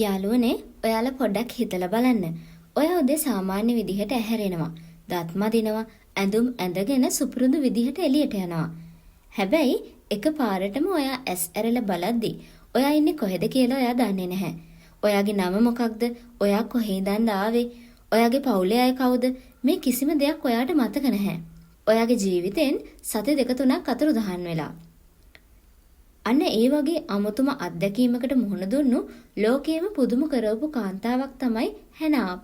යාළුවනේ, ඔයාලා පොඩ්ඩක් හිතලා බලන්න. ඔයා උදේ සාමාන්‍ය විදිහට ඇහැරෙනවා. දත් මදිනවා, ඇඳුම් ඇඳගෙන සුපුරුදු විදිහට එළියට යනවා. හැබැයි එකපාරටම ඔයා ඇස් ඇරලා බලද්දි ඔයා ඉන්නේ කොහෙද කියලා ඔයා දන්නේ නැහැ. ඔයාගේ නම මොකක්ද? ඔයා කොහේ ඉඳන්ද ආවේ? ඔයාගේ පවුලේ අය කවුද? මේ කිසිම දෙයක් ඔයාට මතක නැහැ. ඔයාගේ ජීවිතෙන් සති දෙක තුනක් අතුරුදහන් වෙලා. අන්න ඒ වගේ අමුතුම අත්දැකීමකට මුහුණ දුන්නු ලෝකයේම පුදුම කරවපු කාන්තාවක් තමයි හැනාප්.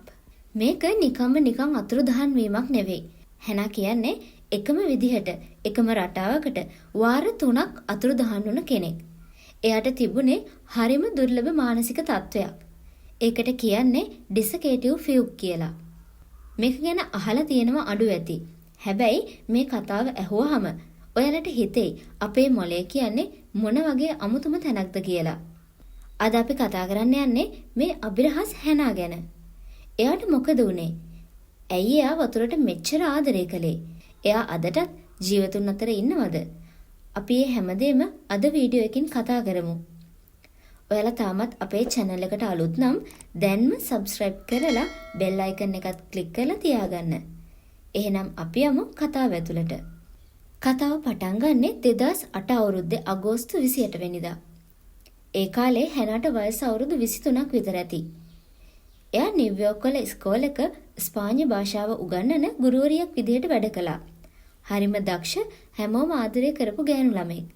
මේක නිකන් අතුරුදහන් වීමක් නෙවෙයි. හැනා කියන්නේ එකම විදිහට එකම රටාවකට වාර 3ක් අතුරුදහන් වුණ කෙනෙක්. එයාට තිබුණේ හරිම දුර්ලභ මානසික තත්වයක්. ඒකට කියන්නේ ඩිසකේටිව් ෆියුග් කියලා. මේක ගැන අහලා තියෙනවා අඩු ඇති. හැබැයි මේ කතාව ඇහුවහම ඔයාලට හිතෙයි අපේ මොලේ කියන්නේ මොන වගේ අමුතුම තැනක්ද කියලා. අද අපි කතා කරන්න යන්නේ මේ අබිරහස් හැනා ගැන. එයාට මොකද වුනේ? ඇයි එයා වතුරට මෙච්චර ආදරය කළේ? එයා අදටත් ජීවතුන් අතර ඉන්නවද? අපි මේ හැමදේම අද වීඩියෝ එකකින් කතා කරමු. ඔයාලා තාමත් අපේ channel එකට අලුත් නම් දැන්ම subscribe කරලා bell icon එකත් click කරලා තියාගන්න. එහෙනම් අපි යමු කතාව ඇතුළට. කතාව පටන් ගන්නේ 2008 අවුරුද්දේ අගෝස්තු 28 වෙනිදා. ඒ කාලේ හැනාට වයස අවුරුදු 23ක් විතර ඇති. එයා නිව්යෝක් වල ඉස්කෝලේක ස්පාඤ්ඤ භාෂාව උගන්වන ගුරුවරියක් විදිහට වැඩ කළා. හරිම දක්ෂ, හැමෝම ආදරය කරපු ගෑනු ළමෙක්.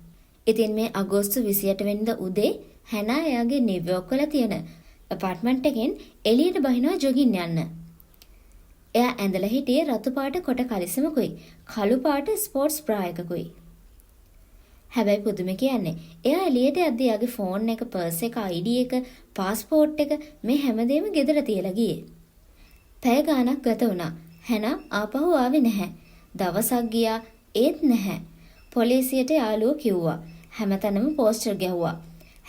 ඉතින් මේ අගෝස්තු 28 වෙනිදා උදේ හැනා එයාගේ නිව්යෝක් වල තියෙන අපාර්ට්මන්ට් එකෙන් එළියට බහිනවා ජොගින් යන්න. එයා ඇඳලා හිටියේ රතු පාට කොට කලිසමකුයි කළු පාට ස්පෝර්ට්ස් බ්‍රා එකකුයි. හැබැයි පුදුම කියන්නේ එයා එළියට යද්දී එයාගේ ෆෝන් එක, පර්ස් එක, ID එක, පාස්පෝර්ට් එක මේ හැමදේම ගෙදර තියලා ගියේ. පැය ගාණක් ගත වුණා. හැනා ආපහු ආවේ නැහැ. දවසක් ගියා ඒත් නැහැ. පොලිසියට යාළුවෝ කිව්වා. හැමතැනම පෝස්ටර් ගැහුවා.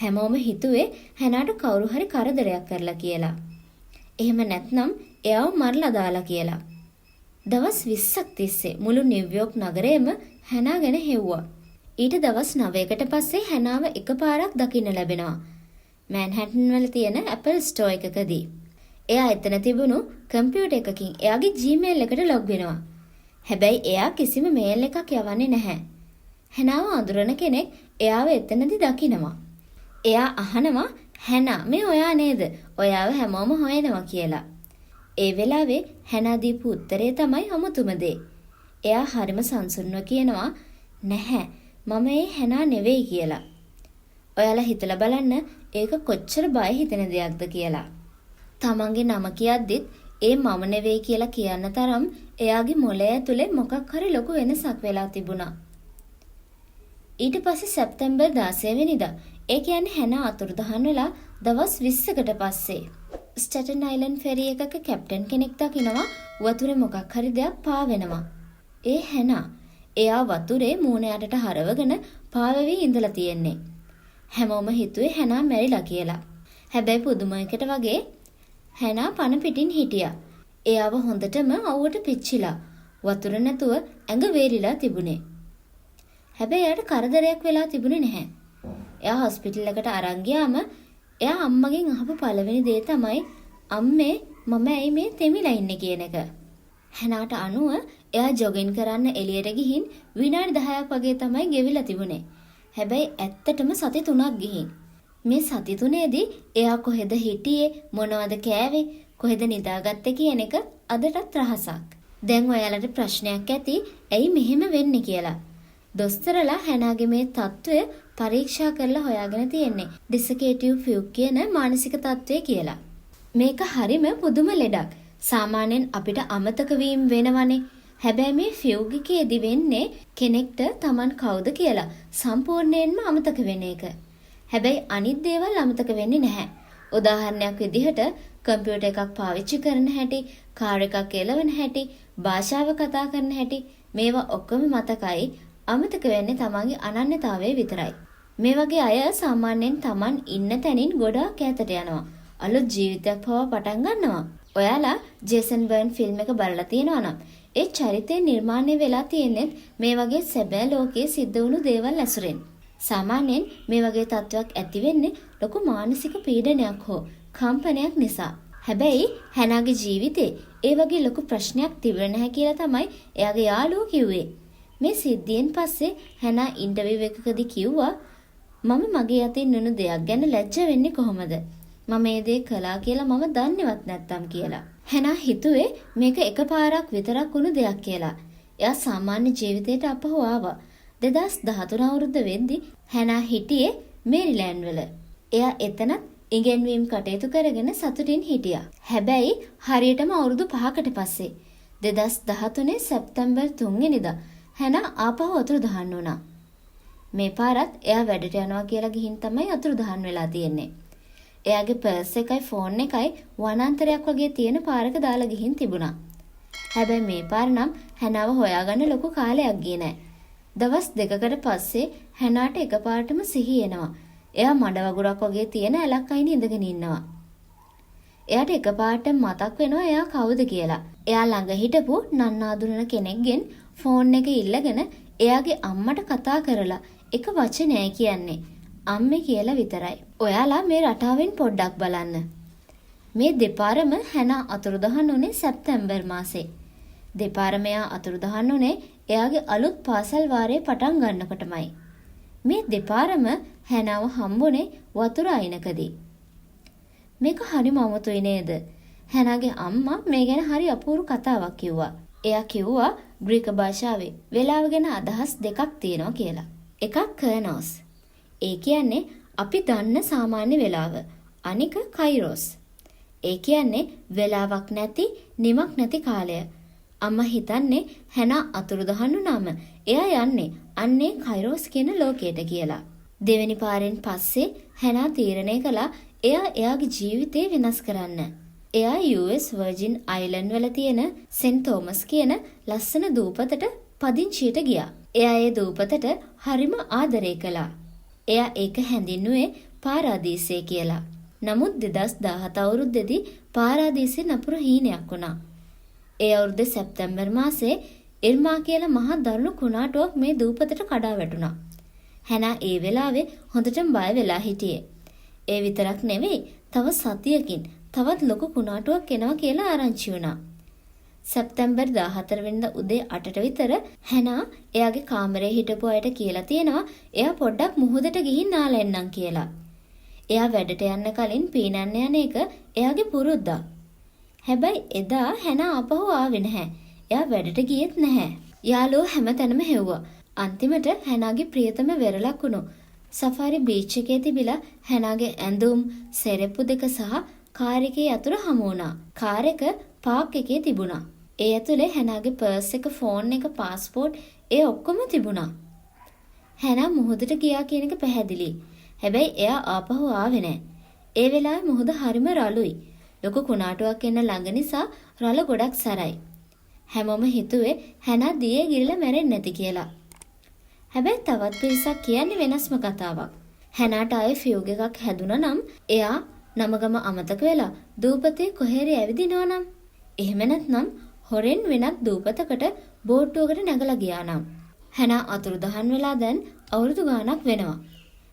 හැමෝම හිතුවේ හැනාට කවුරු හරි කරදරයක් කරලා කියලා. එහෙම නැත්නම් එයාව මරලා දාලා කියලා. දවස් 20ක් තිස්සේ මුළු නිව්යෝක් නගරයම හැනා ගැන හෙව්වා. ඊට දවස් 9කට පස්සේ හැනාව එකපාරක් දකින්න ලැබෙනවා. මැන්හටන් වල තියෙන Apple Store එකකදී. එයා එතන තිබුණු කම්පියුටර් එකකින් එයාගේ Gmail එකට ලොග් වෙනවා. හැබැයි එයා කිසිම මේල් එකක් යවන්නේ නැහැ. හැනාව අඳුරන කෙනෙක් එයාව එතනදී දකිනවා. එයා අහනවා හැනා මේ ඔයා නේද? ඔයාව හැමෝම හොයනවා කියලා. ඒ වෙලාවේ හැනා දීපු උත්තරේ තමයි අමුතුම දේ. එයා හරිම සංසුන්ව කියනවා නැහැ මම ඒ හැනා නෙවෙයි කියලා. ඔයාලා හිතලා බලන්න ඒක කොච්චර බය හිතෙන දෙයක්ද කියලා. තමන්ගේ නම කියද්දිත් ඒ මම නෙවෙයි කියලා කියන්න තරම් එයාගේ මොළය ඇතුලේ මොකක් හරි ලොකු වෙනසක් වෙලා තිබුණා. ඊට පස්සේ සැප්තැම්බර් 16 වෙනිදා ඒ කියන්නේ හැනා අතුරුදහන් වෙලා දවස් 20කට පස්සේ ස්ටැටන් අයිලන්ඩ් ෆෙරි එකක කැප්ටන් කෙනෙක් දකිනවා වතුරේ මොකක් හරි දෙයක් පාවෙනවා. ඒ හැනා එයා වතුරේ මූණ යටට හරවගෙන පාවෙවි ඉඳලා තියෙන්නේ. හැමෝම හිතුවේ හැනා මැරිලා කියලා. හැබැයි පුදුමයකට වගේ හැනා පණ පිටින් හිටියා. එයාව හොඳටම අවුවට පිච්චිලා වතුර නැතුව ඇඟ වේලිලා තිබුණේ. හැබැයි එයාට කරදරයක් වෙලා තිබුණේ නැහැ. එයා හොස්පිටල් එකට අරන් ගියාම එයා අම්මගෙන් අහපු පළවෙනි දේ තමයි අම්මේ මම ඇයි මේ තෙමිලා ඉන්නේ කියන එක. හැනාට අනුව එයා ජොගින් කරන්න එළියට ගිහින් විනාඩි 10ක් වගේ තමයි ගෙවිලා තිබුණේ. හැබැයි ඇත්තටම සති 3ක් ගිහින්. මේ සති 3ේදී එයා කොහෙද හිටියේ, මොනවද කෑවේ, කොහෙද නිදාගත්තේ කියන එක අදටත් රහසක්. දැන් ඔයාලට ප්‍රශ්නයක් ඇති ඇයි මෙහෙම වෙන්නේ කියලා. දොස්තරලා හැනාගේ මේ තත්ත්වය පරීක්ෂා කරලා හොයාගෙන තියෙන්නේ ඩිසකේටිව් ෆියුග් කියන මානසික තත්ත්වය කියලා. මේක හරිම පුදුම ලෙඩක්. සාමාන්‍යයෙන් අපිට අමතක වීම වෙනවනේ. හැබැයි මේ ෆියුග් එකේදී වෙන්නේ කෙනෙක්ට Taman කවුද කියලා සම්පූර්ණයෙන්ම අමතක වෙන එක. හැබැයි අනිත් දේවල් අමතක වෙන්නේ නැහැ. උදාහරණයක් විදිහට කම්පියුටර් එකක් පාවිච්චි කරන හැටි, කාර් එකක් එලවන හැටි, භාෂාව කතා කරන හැටි මේවා ඔක්කොම මතකයි. අමතක වෙන්නේ තමන්ගේ අනන්‍යතාවය විතරයි. මේ වගේ අය සාමාන්‍යයෙන් තමන් ඉන්න තැනින් ගොඩාක් ඈතට යනවා. අලුත් ජීවිතයක් පවා පටන් ගන්නවා. ඔයාලා ජේසන් බර්න් ෆිල්ම් එක බලලා තියෙනවා නම් ඒ චරිතය නිර්මාණය වෙලා තියෙන්නේ මේ වගේ සැබෑ ලෝකයේ සිද්ධ වුණු දේවල් ඇසුරෙන්. සාමාන්‍යයෙන් මේ වගේ තත්ත්වයක් ඇති වෙන්නේ ලොකු මානසික පීඩනයක් හෝ කම්පනයක් නිසා. හැබැයි හැනාගේ ජීවිතේ ඒ වගේ ලොකු ප්‍රශ්නයක් තිබුණේ නැහැ කියලා තමයි එයාගේ යාළුවෝ කිව්වේ. මේ සිද්ධියෙන් පස්සේ හැනා ඉන්ටර්විව් එකකදී කිව්වා මම මගේ අතින් නුණු දෙයක් ගැන ලැජ්ජ වෙන්නේ කොහොමද? මම මේ දේ කළා කියලා මම දන්නේවත් නැත්තම් කියලා. හැනා හිතුවේ මේක එකපාරක් විතරක් වුණු දෙයක් කියලා. එයා සාමාන්‍ය ජීවිතයට අපහු ආවා. 2013 අවුරුද්ද වෙද්දි හැනා හිටියේ මේරිලෑන්ඩ් වල. එයා එතනත් ඉගෙනවීම් කටයුතු කරගෙන සතුටින් හිටියා. හැබැයි හරියටම අවුරුදු 5කට පස්සේ 2013 සැප්තැම්බර් 3 වෙනිදා හැනා ආපහු අතුරුදහන් වුණා. මේ පාරත් එයා වැඩට යනවා කියලා ගිහින් තමයි අතුරුදහන් වෙලා තියෙන්නේ. එයාගේ පර්ස් එකයි ෆෝන් එකයි වනාන්තරයක් වගේ තියෙන පාරක දාලා ගිහින් තිබුණා. හැබැයි මේ පාර නම් හැනාව හොයාගන්න ලොකු කාලයක් ගියේ නැහැ. දවස් දෙකකට පස්සේ හැනාට එකපාරටම සිහි එනවා. එයා මඩ වගුරක් වගේ තියෙන ඇලක් අයින ඉඳගෙන ඉන්නවා. එයාට එකපාරට මතක් වෙනවා එයා කවුද කියලා. එයා ළඟ හිටපු නන්නාඳුනන කෙනෙක්ගෙන් ෆෝන් එක ඉල්ලගෙන එයාගේ අම්මට කතා කරලා එක වචනයයි කියන්නේ අම්මේ කියලා විතරයි. ඔයාලා මේ රටාවෙන් පොඩ්ඩක් බලන්න. මේ දෙපාරම හැනා අතුරුදහන් වුණේ සැප්තැම්බර් මාසේ. දෙපාරම එයා අතුරුදහන් වුණේ එයාගේ අලුත් පාසල් වාරේ පටන් ගන්නකොටමයි. මේ දෙපාරම හැනාව හම්බුනේ වතුර අයිනකදී. මේක හරිම අමුතුයි නේද? හැනාගේ අම්මා මේ ගැන හරි අපූර්ව කතාවක් කිව්වා. එයා කිව්වා ග්‍රීක භාෂාවේ වේලාව ගැන අදහස් දෙකක් තියෙනවා කියලා. එකක් කර්නෝස්. ඒ කියන්නේ අපි දන්න සාමාන්‍ය වේලාව. අනික කයිරෝස්. ඒ කියන්නේ වේලාවක් නැති, නිමක් නැති කාලය. අම්මා හිතන්නේ හැනා අතුරුදහන් වුණාම එයා යන්නේ අන්නේ කයිරෝස් කියන ලෝකයට කියලා. දෙවෙනි පාරෙන් පස්සේ හැනා තීරණය කළා එයා එයාගේ ජීවිතේ වෙනස් කරන්න. එයා US Virgin Island වල තියෙන සෙන්ට් තෝමස් කියන ලස්සන දූපතට පදිංචියට ගියා. එයා ඒ දූපතට හරිම ආදරය කළා. එයා ඒක හැඳින්නුවේ පාරාදීසය කියලා. නමුත් 2017 අවුරුද්දේදී පාරාදීසෙ නපුර හීනයක් වුණා. ඒ අවුරුද්දේ සැප්තැම්බර් මාසේ ඉර්මා කියලා මහා දරුණු කුණාටුවක් මේ දූපතට කඩා වැටුණා. හැනා ඒ වෙලාවේ හොඳටම බය වෙලා හිටියේ. ඒ විතරක් නෙවෙයි තව සතියකින් තවත් ලොකු කුණාටුවක් එනවා කියලා ආරංචි වුණා. සැප්තැම්බර් 14 වෙනිදා උදේ 8ට විතර හැනා එයාගේ කාමරේ හිටපු අයට කියලා තියෙනවා එයා පොඩ්ඩක් මුහුදට ගිහින් නාලා එන්නම් කියලා. එයා වැඩට යන්න කලින් පීනන්න යන එක එයාගේ පුරුද්දක්. හැබැයි එදා හැනා ආපහු ආවේ නැහැ. එයා වැඩට ගියෙත් නැහැ. යාළුවෝ හැමතැනම හෙව්වා. අන්තිමට හැනාගේ ප්‍රියතම වෙරළක් වුණු සෆාරි බීච් එකේ තිබිලා හැනාගේ ඇඳුම්, සෙරෙප්පු දෙක සහ කාර් එකේ යතුරු හමු වුණා. කාර් එක පාක් එකේ තිබුණා. ඒ ඇතුලේ හැනාගේ පර්ස් එක, ෆෝන් එක, පාස්පෝර්ට් ඒ ඔක්කොම තිබුණා. හැනා මුහුදට ගියා කියන එක පැහැදිලි. හැබැයි එයා ආපහු ආවේ නැහැ. ඒ වෙලාවේ මුහුද හරිම රළුයි. ලොකු කුණාටුවක් එන්න ළඟ නිසා රළ ගොඩක් සරයි. හැමෝම හිතුවේ හැනා දියේ ගිරලා මැරෙන්නේ නැති කියලා. හැබැයි තවත් පිරිසක් කියන්නේ වෙනස්ම කතාවක්. හැනාට ආයේ ෆියුග් එකක් හැදුනා නම් එයා නමගම අමතක වෙලා දූපතේ කොහෙරි ඇවිදිනවා නම් එහෙම නැත්නම් හොරෙන් වෙනත් දූපතකට බෝට්ටුවකට නැගලා ගියා නම් හැනා අතුරුදහන් වෙලා දැන් අවුරුදු ගාණක් වෙනවා.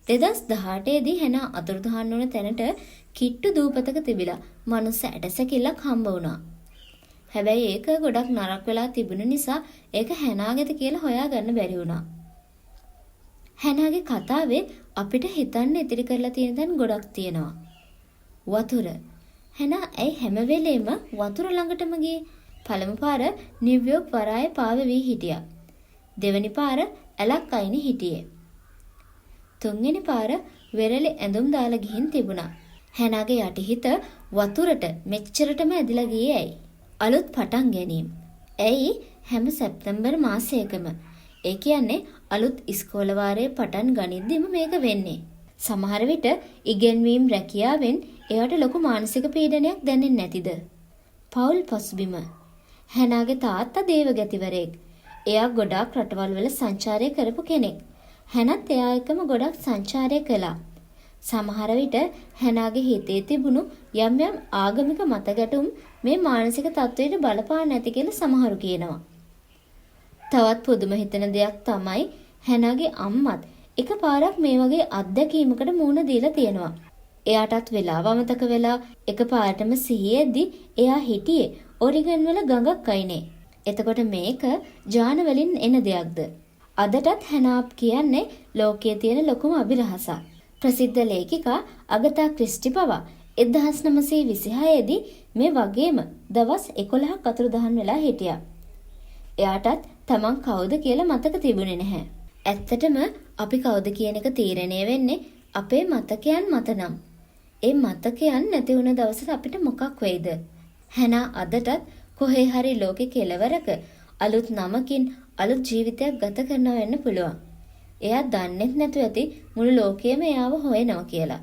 2018 දී හැනා අතුරුදහන් වුණ තැනට කිට්ටු දූපතක තිබිලා මනුස්ස ඇටසැකිල්ලක් හම්බ වුණා. හැබැයි ඒක ගොඩක් නරක වෙලා තිබුණ නිසා ඒක හැනාගේද කියලා හොයාගන්න බැරි වුණා. හැනාගේ කතාවේ අපිට හිතන්න ඉතිරි කරලා තියෙන දන් ගොඩක් තියෙනවා. වතුර. හැනා ඇයි හැම වෙලේම වතුර ළඟටම ගියේ? පළමු පාර නිව්යෝර්ක් වරායේ පාවෙවි හිටියා. දෙවෙනි පාර ඇලක් අයිනේ හිටියේ. තුන්වෙනි පාර වෙරළේ ඇඳුම් දාලා ගිහින් තිබුණා. හැනාගේ යටිහිත වතුරට මෙච්චරටම ඇදිලා ගියේ ඇයි? අලුත් පටන් ගැනීම. ඇයි හැම සැප්තැම්බර් මාසයකම? ඒ කියන්නේ අලුත් ඉස්කෝල වාරයේ පටන් ගනිද්දිම මේක වෙන්නේ. සමහර විට ඉගෙනවීම් රැකියාවෙන් එයාට ලොකු මානසික පීඩනයක් දැනෙන්නේ නැතිද? පෞල් පසුබිම. හැනාගේ තාත්තා දේවගතිවරයෙක්. එයා ගොඩාක් රටවල් වල සංචාරය කරපු කෙනෙක්. හැනත් එයා එක්කම ගොඩක් සංචාරය කළා. සමහර විට හැනාගේ හිතේ තිබුණු යම් යම් ආගමික මතගැටුම් මේ මානසික තත්ත්වයට බලපාන්නේ නැති කියලා සමහරු කියනවා. තවත් පුදුම හිතෙන දෙයක් තමයි හැනාගේ අම්මත් එකපාරක් මේ වගේ අත්දැකීමකට මුහුණ දීලා තියෙනවා. එයාටත් වෙලාව අමතක වෙලා එකපාරටම සිහියෙද්දි එයා හිටියේ ඔරිගන් වල ගඟක් අයිනේ. එතකොට මේක ජාන වලින් එන දෙයක්ද? අදටත් හැනාප් කියන්නේ ලෝකයේ තියෙන ලොකුම අභිරහසක්. ප්‍රසිද්ධ ලේඛිකා අගතා ක්‍රිස්ටි පවා 1926 දී මේ වගේම දවස් 11ක් අතුරුදහන් වෙලා හිටියා. එයාටත් තමන් කවුද කියලා මතක තිබුණේ නැහැ. ඇත්තටම අපි කවුද කියන එක තීරණය වෙන්නේ අපේ මතකයන් මත නම්. ඒ මතකයන් නැති වුණ දවසට අපිට මොකක් වෙයිද? හැනා අදටත් කොහේ හරි ලෝකේ කෙලවරක අලුත් නමකින් අලුත් ජීවිතයක් ගත කරනවා වෙන්න පුළුවන්. එයා දන්නේත් නැතුව ඇති මුළු ලෝකෙම එයාව හොයනවා කියලා.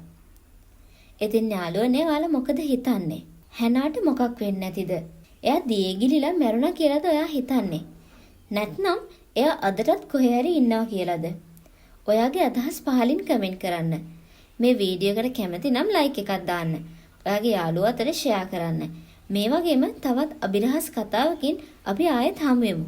ඉතින් යාළුවනේ ඔයාලා මොකද හිතන්නේ? හැනාට මොකක් වෙන්නේ නැතිද? එයා දියගිලිලා මැරුණා කියලාද ඔයා හිතන්නේ? නැත්නම් එයා අදටත් කොහේ හරි ඉන්නවා කියලාද? ඔයාගේ අදහස් පහලින් කමෙන්ට් කරන්න. මේ වීඩියෝ එකට කැමති නම් ලයික් එකක් දාන්න. ඔයාගේ යාළුවෝ අතර ෂෙයා කරන්න. මේ වගේම තවත් අභිරහස් කතාවකින් අපි ආයෙත් හමු වෙමු.